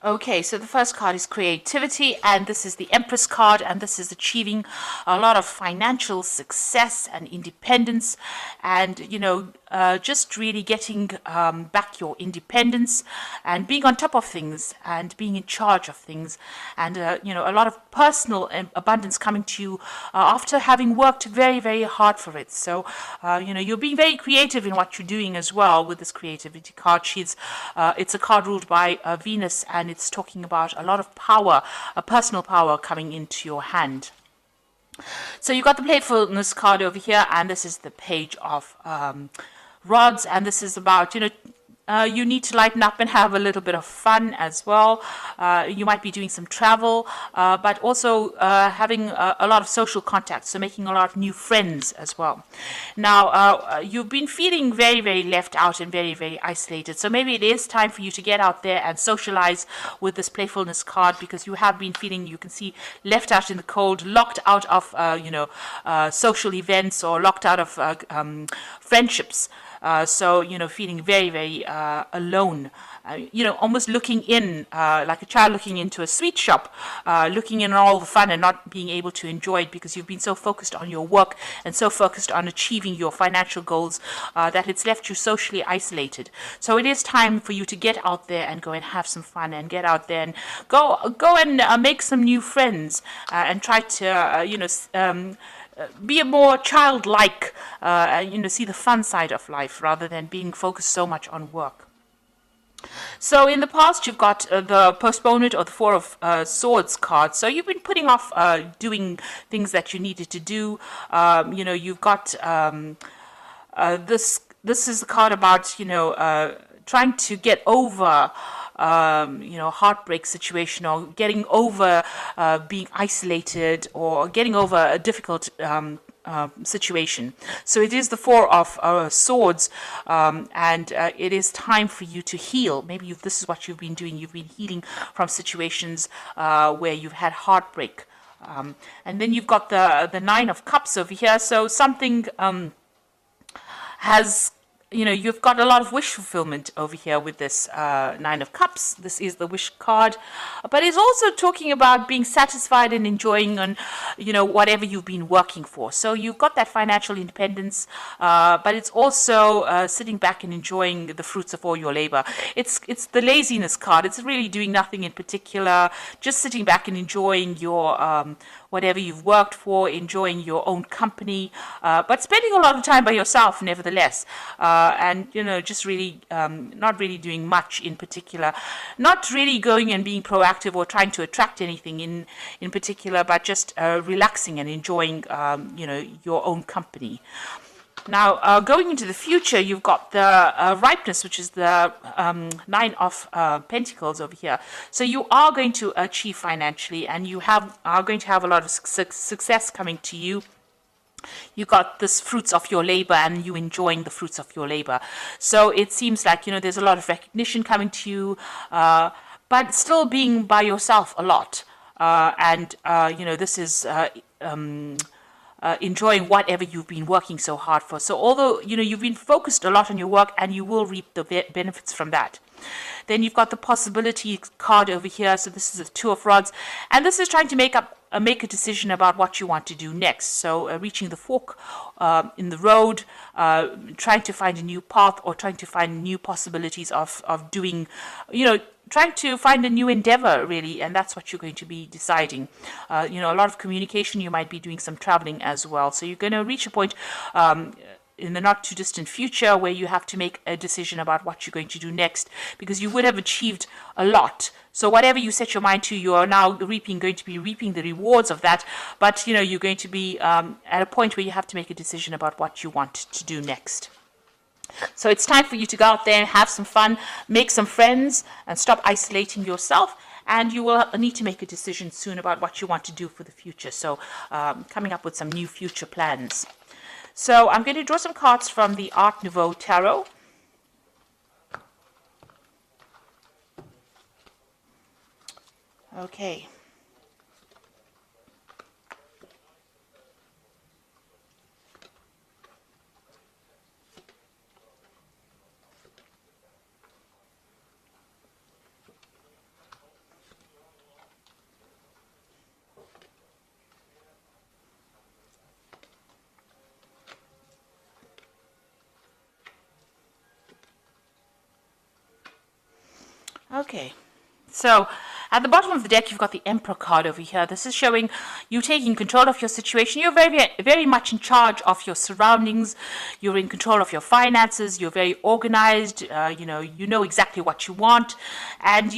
Okay, so the first card is creativity, and this is the Empress card, and this is achieving a lot of financial success and independence, and just really getting back your independence and being on top of things and being in charge of things, and a lot of personal abundance coming to you after having worked very, very hard for it. So, you're being very creative in what you're doing as well with this creativity card. It's a card ruled by Venus, and it's talking about a lot of power, a personal power coming into your hand. So you got the playfulness card over here, and this is the page of rods, and this is about you need to lighten up and have a little bit of fun as well. You might be doing some travel, but also having a lot of social contacts, so making a lot of new friends as well. Now, you've been feeling very, very left out and very, very isolated, so maybe it is time for you to get out there and socialize with this playfulness card, because you have been feeling, you can see, left out in the cold, locked out of social events, or locked out of friendships. So, feeling very, very alone, almost looking in, like a child looking into a sweet shop, looking in all the fun and not being able to enjoy it because you've been so focused on your work and so focused on achieving your financial goals that it's left you socially isolated. So it is time for you to get out there and go and have some fun, and get out there and go and make some new friends, and try to, be a more childlike, see the fun side of life rather than being focused so much on work. So in the past, you've got the postponement or the Four of Swords card. So you've been putting off doing things that you needed to do. You've got this. This is the card about trying to get over heartbreak situation, or getting over being isolated, or getting over a difficult situation. So it is the Four of Swords, and it is time for you to heal. Maybe this is what you've been doing. You've been healing from situations where you've had heartbreak. And then you've got the Nine of Cups over here. So something has you've got a lot of wish fulfillment over here with this Nine of Cups. This is the wish card, but it's also talking about being satisfied and enjoying on, whatever you've been working for. So you've got that financial independence, but it's also sitting back and enjoying the fruits of all your labor. It's the laziness card. It's really doing nothing in particular, just sitting back and enjoying your whatever you've worked for, enjoying your own company, but spending a lot of time by yourself nevertheless. And just really not really doing much in particular, not really going and being proactive or trying to attract anything in particular, but just relaxing and enjoying your own company. Now, going into the future, you've got the ripeness, which is the Nine of Pentacles over here. So you are going to achieve financially, and you are going to have a lot of success coming to you. You got this fruits of your labor, and you enjoying the fruits of your labor. So it seems like there's a lot of recognition coming to you, but still being by yourself a lot. And this is enjoying whatever you've been working so hard for. So although you've been focused a lot on your work, and you will reap the benefits from that. Then you've got the possibility card over here. So this is the Two of Rods, and this is trying to make a decision about what you want to do next. So reaching the fork in the road, trying to find a new path, or trying to find new possibilities of doing, trying to find a new endeavor, really, and that's what you're going to be deciding. A lot of communication. You might be doing some traveling as well. So you're going to reach a point in the not too distant future where you have to make a decision about what you're going to do next, because you would have achieved a lot. So whatever you set your mind to, you are now going to be reaping the rewards of that. But you're going to be at a point where you have to make a decision about what you want to do next. So it's time for you to go out there and have some fun, make some friends, and stop isolating yourself. And you will need to make a decision soon about what you want to do for the future. So coming up with some new future plans. So I'm going to draw some cards from the Art Nouveau Tarot. Okay. Okay. So at the bottom of the deck, you've got the Emperor card over here. This is showing you taking control of your situation. You're very much in charge of your surroundings. You're in control of your finances. You're very organized. You know exactly what you want. And,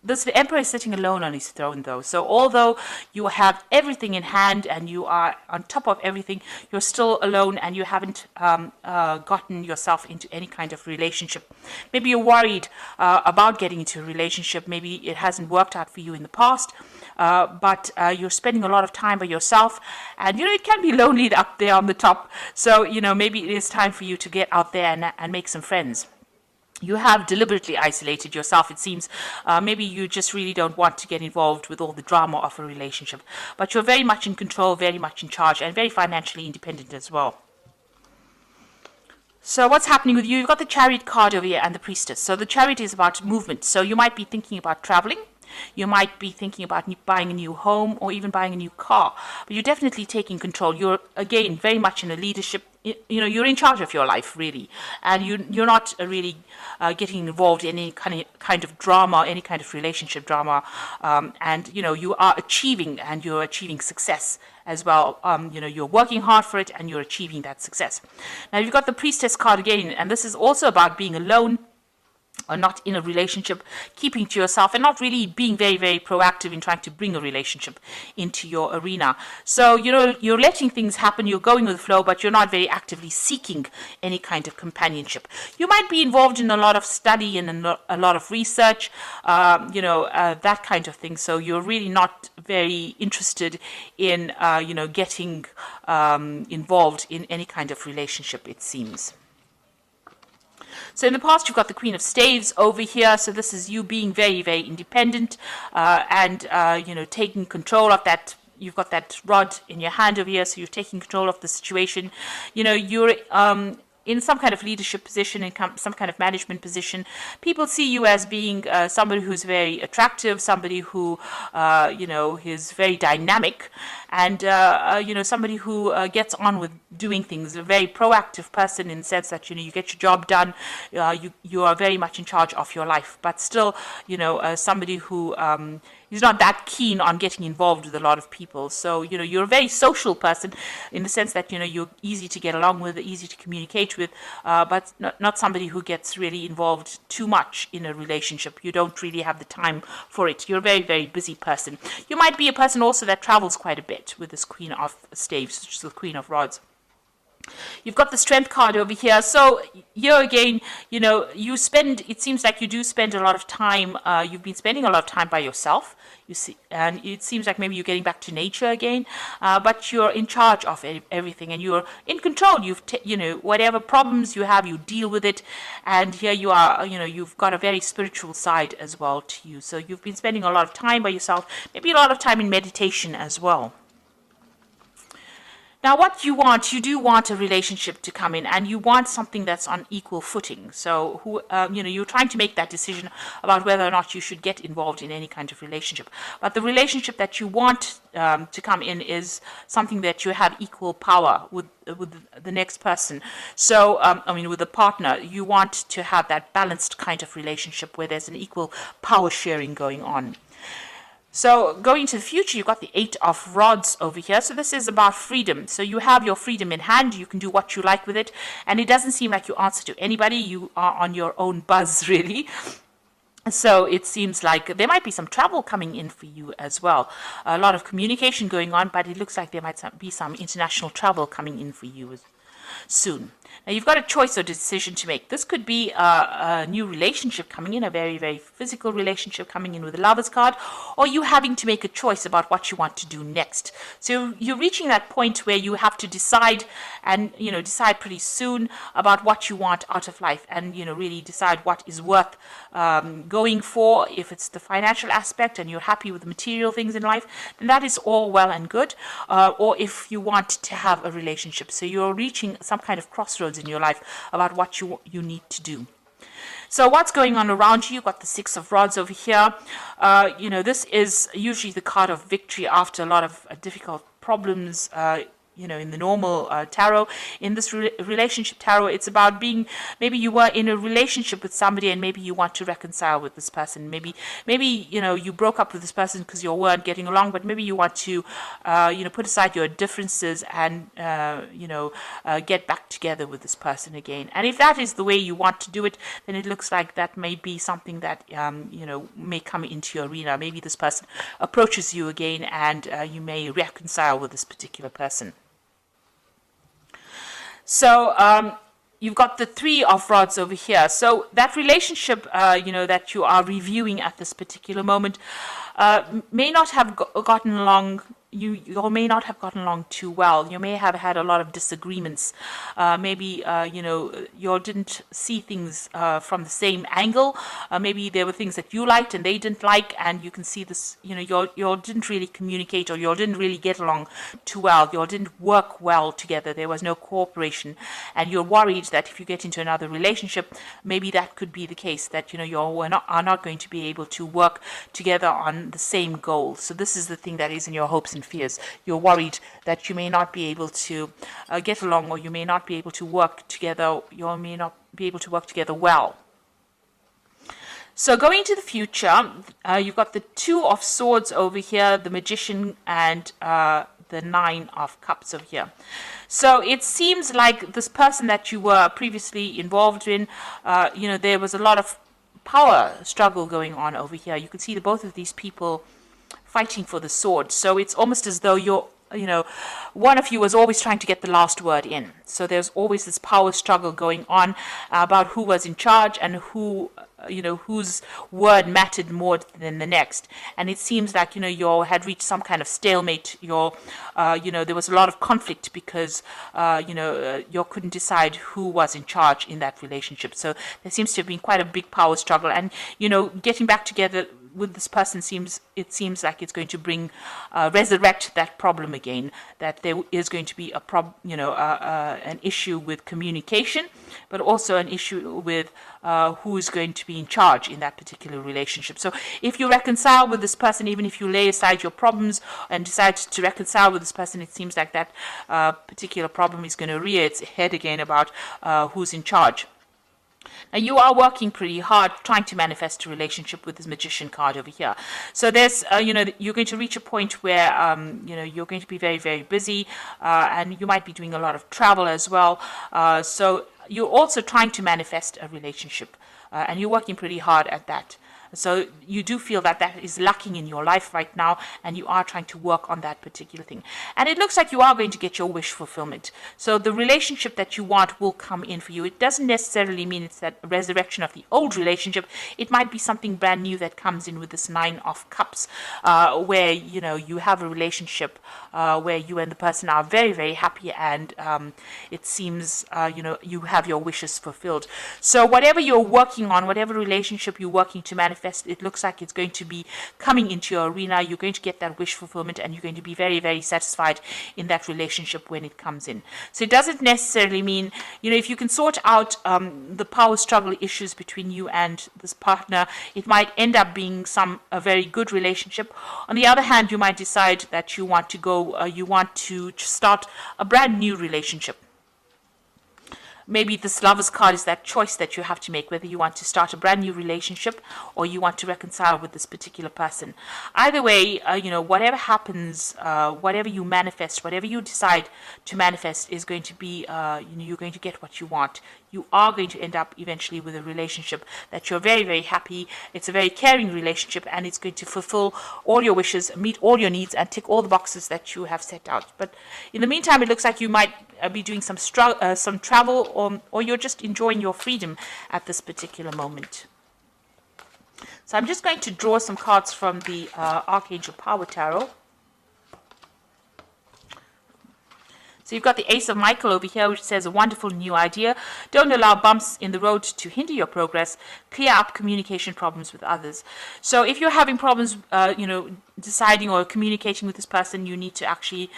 this the emperor is sitting alone on his throne, though. So although you have everything in hand and you are on top of everything, you're still alone and you haven't gotten yourself into any kind of relationship. Maybe you're worried about getting into a relationship. Maybe it hasn't worked out for you in the past. But you're spending a lot of time by yourself, and it can be lonely up there on the top. So maybe it is time for you to get out there and make some friends. You have deliberately isolated yourself, it seems. Maybe you just really don't want to get involved with all the drama of a relationship. But you're very much in control, very much in charge, and very financially independent as well. So what's happening with you? You've got the Chariot card over here and the Priestess. So the Chariot is about movement. So you might be thinking about traveling. You might be thinking about buying a new home or even buying a new car. But you're definitely taking control. You're, again, very much in a leadership. You're in charge of your life, really. And you're not really getting involved in any kind of drama, any kind of relationship drama. And you are achieving, and you're achieving success as well. You're working hard for it and you're achieving that success. Now, you've got the Priestess card again, and this is also about being alone, or not in a relationship, keeping to yourself, and not really being very, very proactive in trying to bring a relationship into your arena. So, you're letting things happen, you're going with the flow, but you're not very actively seeking any kind of companionship. You might be involved in a lot of study and a lot of research, that kind of thing. So you're really not very interested in, getting involved in any kind of relationship, it seems. So in the past, you've got the Queen of Staves over here. So this is you being very, very independent and taking control of that. You've got that rod in your hand over here, so you're taking control of the situation. You're in some kind of leadership position, in some kind of management position. People see you as being somebody who's very attractive, somebody who, is very dynamic, and, somebody who gets on with doing things, a very proactive person in the sense that, you get your job done, you are very much in charge of your life, but still, somebody who is not that keen on getting involved with a lot of people. So, you're a very social person in the sense that, you're easy to get along with, easy to communicate with, but not somebody who gets really involved too much in a relationship. You don't really have the time for it. You're a very, very busy person. You might be a person also that travels quite a bit with this Queen of Staves, which is the Queen of Rods. You've got the Strength card over here. So here again, it seems like you do spend a lot of time, you've been spending a lot of time by yourself, you see, and it seems like maybe you're getting back to nature again, but you're in charge of everything and you're in control. Whatever problems you have, you deal with it. And here you are, you've got a very spiritual side as well to you. So you've been spending a lot of time by yourself, maybe a lot of time in meditation as well. Now, what you do want a relationship to come in, and you want something that's on equal footing. So, you're trying to make that decision about whether or not you should get involved in any kind of relationship. But the relationship that you want to come in is something that you have equal power with the next person. So, with the partner, you want to have that balanced kind of relationship where there's an equal power sharing going on. So going into the future, you've got the Eight of Rods over here. So this is about freedom. So you have your freedom in hand. You can do what you like with it. And it doesn't seem like you answer to anybody. You are on your own buzz, really. So it seems like there might be some travel coming in for you as well. A lot of communication going on, but it looks like there might be some international travel coming in for you soon. Now you've got a choice or decision to make. This could be a new relationship coming in, a very, very physical relationship coming in with the Lovers card, or you having to make a choice about what you want to do next. So you're reaching that point where you have to decide, and decide pretty soon about what you want out of life, and really decide what is worth going for. If it's the financial aspect and you're happy with the material things in life, then that is all well and good. Or if you want to have a relationship, so you're reaching some kind of crossroads in your life about what you need to do. So what's going on around you? You've got the Six of Rods over here. This is usually the card of victory after a lot of difficult problems. in the normal tarot. In this relationship tarot, it's about being, maybe you were in a relationship with somebody and maybe you want to reconcile with this person. Maybe you broke up with this person because you weren't getting along, but maybe you want to put aside your differences and get back together with this person again. And if that is the way you want to do it, then it looks like that may be something that may come into your arena. Maybe this person approaches you again and you may reconcile with this particular person. So you've got the Three of Rods over here. So that relationship, that you are reviewing at this particular moment may not have gotten along. You may not have gotten along too well. You may have had a lot of disagreements. Maybe, you all didn't see things from the same angle. Maybe there were things that you liked and they didn't like, and you can see this, you all didn't really communicate, or you all didn't really get along too well. You all didn't work well together. There was no cooperation. And you're worried that if you get into another relationship, maybe that could be the case, that, you all are not going to be able to work together on the same goal. So this is the thing that is in your hopes and fears. You're worried that you may not be able to get along, or you may not be able to work together. You may not be able to work together well. So going into the future, you've got the Two of Swords over here, the Magician, and the Nine of Cups over here. So it seems like this person that you were previously involved in, there was a lot of power struggle going on over here. You can see that both of these people fighting for the sword. So it's almost as though one of you was always trying to get the last word in. So there's always this power struggle going on about who was in charge and who, whose word mattered more than the next. And it seems like, you all had reached some kind of stalemate. There was a lot of conflict because, you couldn't decide who was in charge in that relationship. So there seems to have been quite a big power struggle. And, getting back together with this person seems like it's going to resurrect that problem again, that there is going to be an issue with communication, but also an issue with who is going to be in charge in that particular relationship. So if you reconcile with this person, even if you lay aside your problems and decide to reconcile with this person, it seems like that particular problem is going to rear its head again about who's in charge. Now, you are working pretty hard trying to manifest a relationship with this Magician card over here. So there's, you're going to reach a point where, you're going to be very, very busy, and you might be doing a lot of travel as well. So you're also trying to manifest a relationship, and you're working pretty hard at that. So you do feel that that is lacking in your life right now, and you are trying to work on that particular thing. And it looks like you are going to get your wish fulfillment. So the relationship that you want will come in for you. It doesn't necessarily mean it's that resurrection of the old relationship. It might be something brand new that comes in with this Nine of Cups, where, you have a relationship where you and the person are very, very happy, and it seems, you have your wishes fulfilled. So whatever you're working on, whatever relationship you're working to manifest, it looks like it's going to be coming into your arena. You're going to get that wish fulfillment, and you're going to be very, very satisfied in that relationship when it comes in. So it doesn't necessarily mean, if you can sort out the power struggle issues between you and this partner, it might end up being a very good relationship. On the other hand, you might decide that you want to start a brand new relationship. Maybe this Lover's card is that choice that you have to make, whether you want to start a brand new relationship or you want to reconcile with this particular person. Either way, whatever happens, whatever you manifest, whatever you decide to manifest is going to be, you're going to get what you want. You are going to end up eventually with a relationship that you're very, very happy. It's a very caring relationship, and it's going to fulfill all your wishes, meet all your needs, and tick all the boxes that you have set out. But in the meantime, it looks like you might be doing some travel, or you're just enjoying your freedom at this particular moment. So I'm just going to draw some cards from the Archangel Power Tarot. So you've got the Ace of Michael over here, which says a wonderful new idea. Don't allow bumps in the road to hinder your progress. Clear up communication problems with others. So if you're having problems, deciding or communicating with this person, you need to actually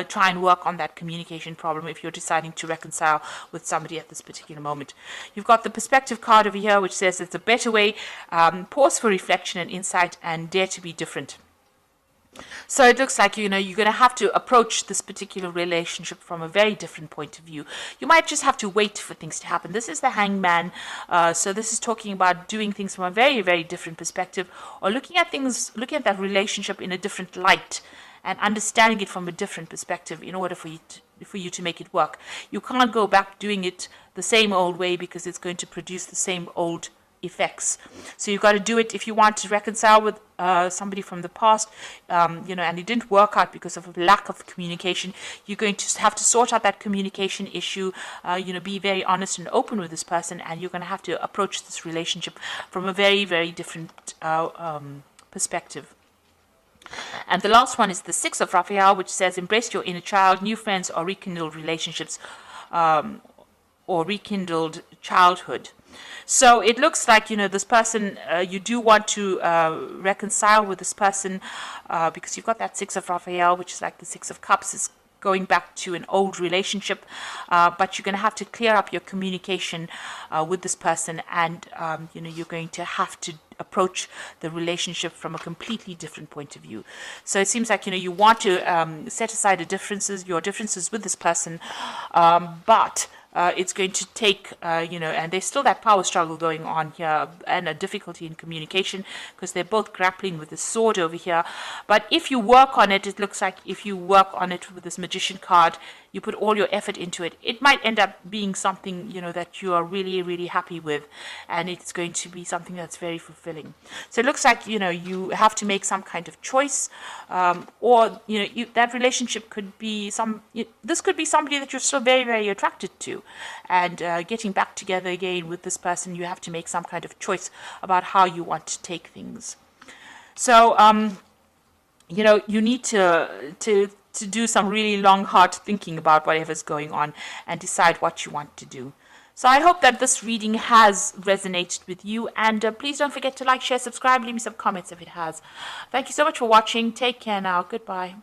try and work on that communication problem if you're deciding to reconcile with somebody at this particular moment. You've got the Perspective card over here, which says it's a better way. Pause for reflection and insight, and dare to be different. So it looks like, you're going to have to approach this particular relationship from a very different point of view. You might just have to wait for things to happen. This is the Hangman. So this is talking about doing things from a very, very different perspective, or looking at that relationship in a different light and understanding it from a different perspective in order for you to make it work. You can't go back doing it the same old way, because it's going to produce the same old effects. So you've got to do it if you want to reconcile with somebody from the past, and it didn't work out because of a lack of communication. You're going to have to sort out that communication issue, be very honest and open with this person, and you're going to have to approach this relationship from a very, very different perspective. And the last one is the Six of Raphael, which says, embrace your inner child, new friends, or rekindled relationships, or rekindled childhood. So it looks like, this person, you do want to reconcile with this person, because you've got that Six of Raphael, which is like the Six of Cups, is going back to an old relationship, but you're going to have to clear up your communication with this person, and you're going to have to approach the relationship from a completely different point of view. So it seems like you want to set aside your differences with this person, but it's going to take, and there's still that power struggle going on here, and a difficulty in communication, because they're both grappling with the sword over here. But if you work on it, it looks like if you work on it with this Magician card, you put all your effort into it, it might end up being something, that you are really, really happy with, and it's going to be something that's very fulfilling. So it looks like, you have to make some kind of choice, or, that relationship could be this could be somebody that you're still very, very attracted to, and getting back together again with this person, you have to make some kind of choice about how you want to take things. So, you need to do some really long, hard thinking about whatever's going on and decide what you want to do. So I hope that this reading has resonated with you, and please don't forget to like, share, subscribe, leave me some comments if it has. Thank you so much for watching. Take care now. Goodbye.